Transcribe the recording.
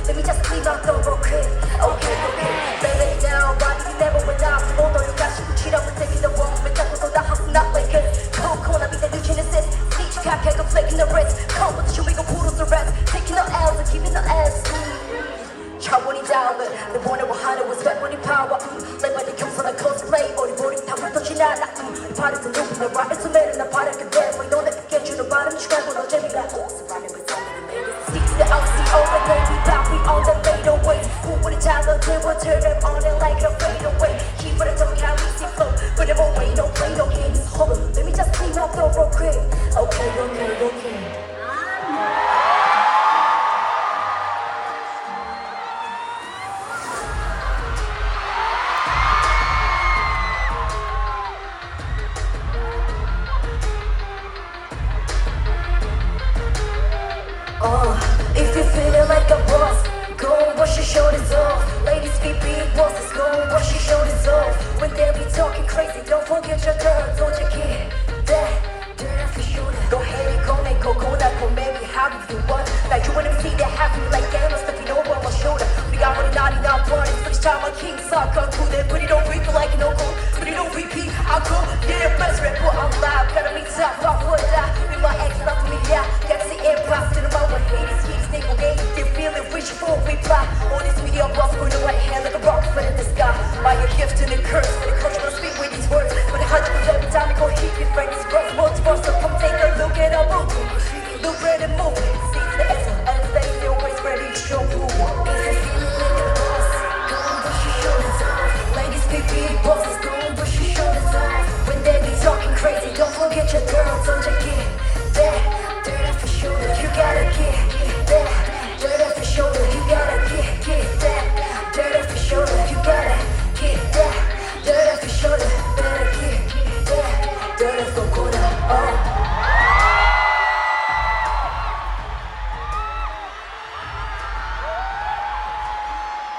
Let me just clean up the rocket. Okay, lay it down. Body you never went out. Although you got shit to cheat up and taking the wrong. But that's what the house not like it. COCONA be the new genesis. Teach you can't go flaking the wrist. Competition we go put us the rest. Taking the L's and keeping the S. 차원이 다음은 내 원해와 하는 was back when you power. Like when you come from a cosplay. 어디 머리 다 훑어진 않아. 이 발에서 누구 내 라이트 매를 나 바랄 그대. We know that 깨주는 발음 추가고 너 재미라. Stick to the LCO and then we back, we on the fadeaway. Who would've dialed till we turn them on it like a fadeaway. Keep it a don't count, we see flow. But it won't wait, no play, no games. Hold on, let me just clean up the real quick. Okay. If you're feeling like a boss, go and wash your shoulders off. Ladies be big bosses, go and wash your shoulders off. When they be talking crazy, don't forget your girl, don't you care? That for sure. Go ahead and go make COCONA, go maybe how you want. Now you wanna see that happy like gamma stepping over my shoulder. We got one naughty now party, first time on King Soccer, cool that, but it don't repeat like no go, but it don't repeat. I'll go, yeah, best rapper, I'm live, gotta meet up, I'll put that with my ex, not me, yeah.